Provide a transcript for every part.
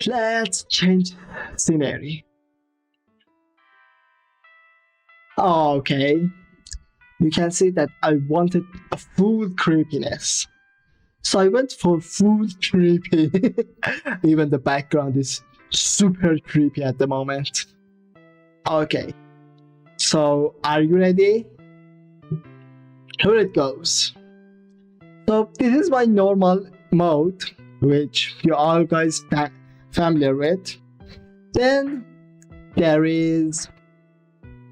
let's change scenery. Okay, you can see that I wanted a full creepiness. So I went for full creepy. Even the background is super creepy at the moment. Okay, so are you ready? Here it goes. So this is my normal mode, which you all guys familiar with. Then there is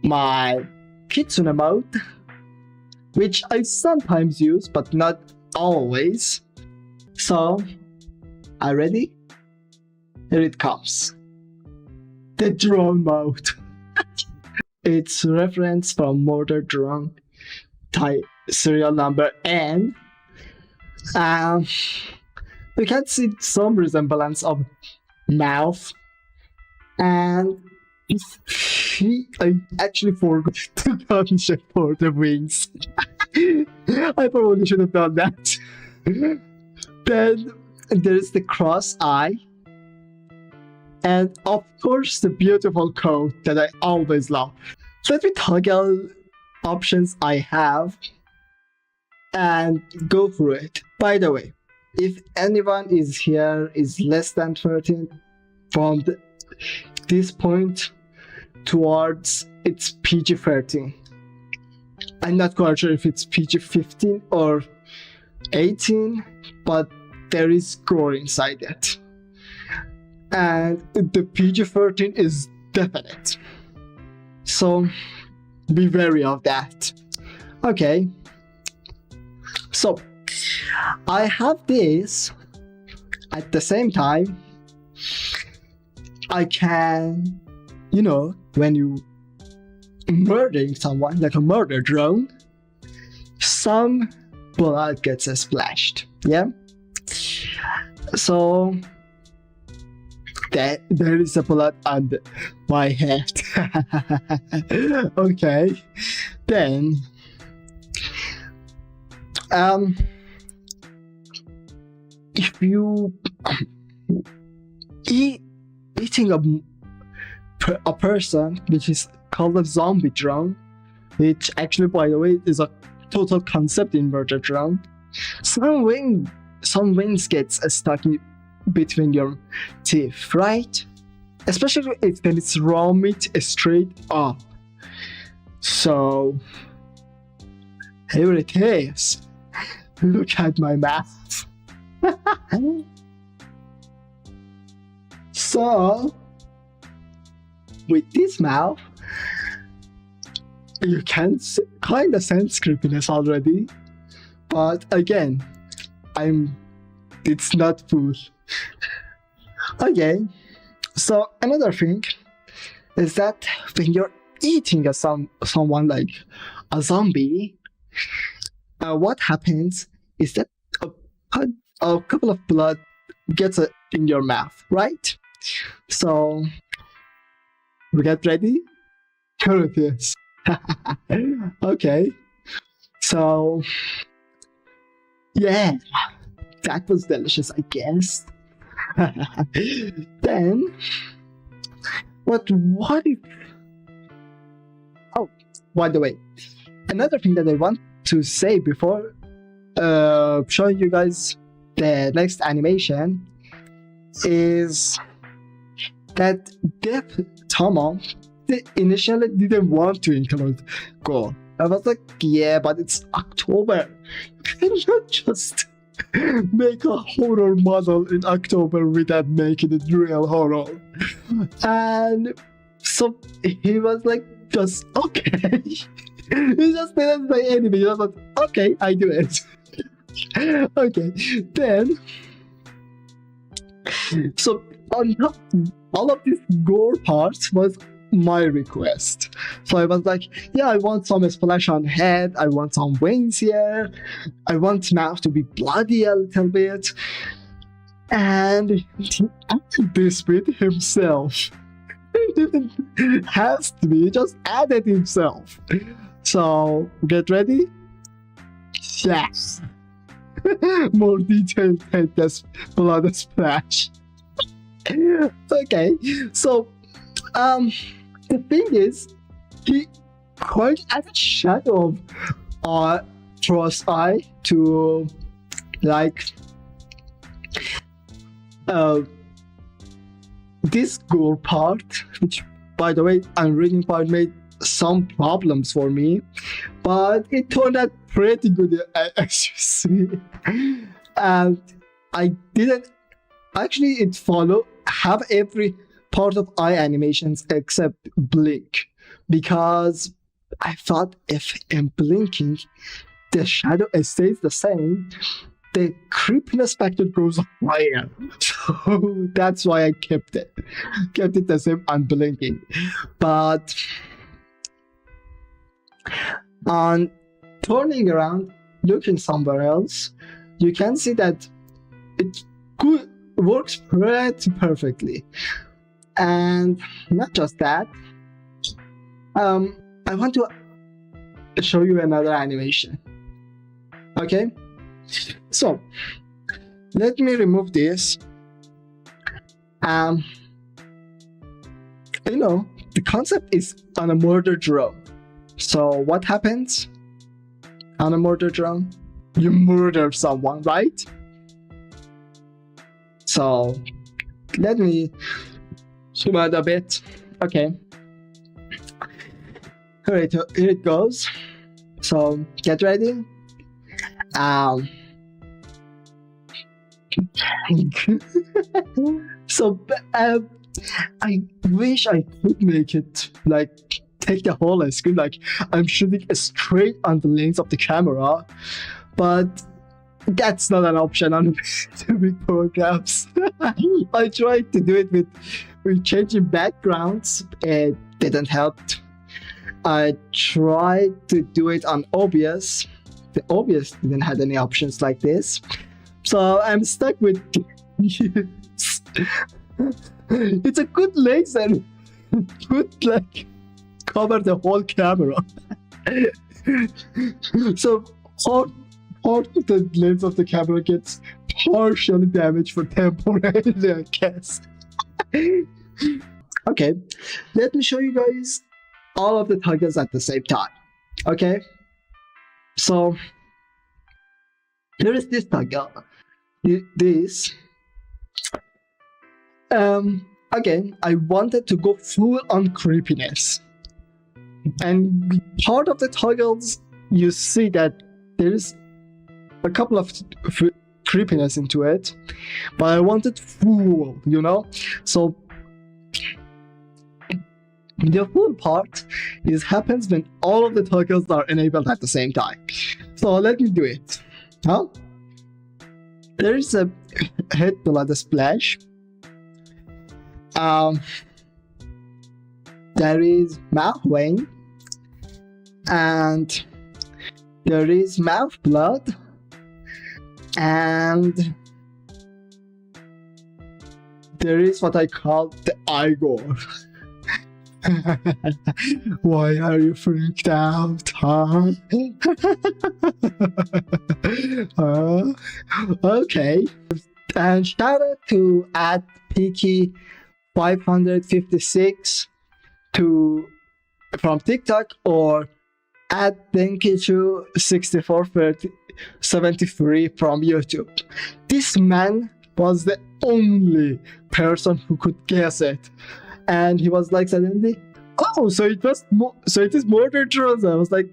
my kitsune mode, which I sometimes use but not always. So, are you ready? Here it comes. The drone mode. It's reference from murder drone type serial number N. You can see some resemblance of mouth, and I actually forgot to gunshot for the wings. I probably should have done that. Then there's the cross eye, and of course the beautiful code that I always love. Let me toggle options I have and go through it. By the way, if anyone is here is less than 13, from this point towards it's PG-13. I'm not quite sure if it's PG-15 or 18, but there is gore inside it. And the PG-13 is definite. So be wary of that. Okay. So I have this. At the same time, I can, when you murdering someone like a murder drone, some blood gets splashed. Yeah. So there is a blood on my head. Okay. Then if you eating a person, which is called a zombie drone, which actually, by the way, is a total concept in murder drone. Some wings gets stuck between your teeth, right? Especially if then it's raw meat straight up. So here it is. Look at my mouth. So with this mouth, you can kind of sense creepiness already, but again, it's not full. Okay, so another thing is that when you're eating someone like a zombie, what happens is that a couple of blood gets in your mouth, right? So we get ready? Here it is. Okay, so yeah, that was delicious, I guess. Then what if, oh, by the way, another thing that I want to say before showing you guys the next animation is that Death Tomo initially didn't want to include gore. I was like, yeah, but it's October. You cannot just make a horror model in October without making it real horror. And so he was like, just okay. He just didn't say anything. He was like, okay, I do it. Okay, then so on top, all of these gore parts was my request. So I was like, yeah, I want some splash on head, I want some wings here, I want mouth to be bloody a little bit, and he added this with himself. He didn't have to be, he just added himself. So get ready. Yes. More detailed head blood splash. Okay, so the thing is, he quite as a shadow of Tross eye to like uh this goal part, which by the way, unreading part made some problems for me, but it turned out pretty good as you see. And I didn't actually it follow have every part of eye animations except blink, because I thought if I'm blinking the shadow stays the same, the creepiness factor goes higher. So that's why I kept it the same unblinking. But on turning around, looking somewhere else, you can see that it works pretty perfectly. And not just that, I want to show you another animation. Okay, so let me remove this. The concept is on a murder drone. So what happens on a murder drone? You murder someone, right? So let me zoom out a bit. Okay. Here it goes. So get ready. So I wish I could make it like take the whole screen, like I'm shooting straight on the lens of the camera, but that's not an option on big programs. I tried to do it with changing backgrounds. It didn't help. I tried to do it on OBS. The OBS didn't have any options like this. So I'm stuck with it's a good lens and could like cover the whole camera. So part of the lens of the camera gets partially damaged for temporarily, I guess. Okay, let me show you guys all of the toggles at the same time. Okay, so there is this toggle. This. Again, I wanted to go full on creepiness. And part of the toggles, you see that there's a couple of creepiness into it, but I wanted full, So the full part happens when all of the toggles are enabled at the same time. So let me do it. There is a head blood splash. There is mouth vein, and there is mouth blood, and there is what I call the eye gore. Why are you freaked out, huh? Okay. And shout out to @Peaky556 from TikTok, or @Denkichu6473 from YouTube. This man was the only person who could guess it. And he was like suddenly, oh, so it is murder drones. I was like,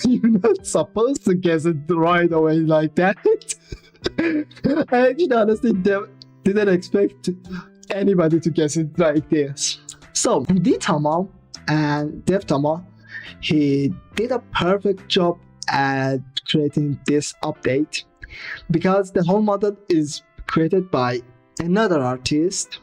you're not supposed to guess it right away like that. I actually honestly didn't expect anybody to guess it like this. So D-Tama and Dev-Tama, he did a perfect job at creating this update, because the whole model is created by another artist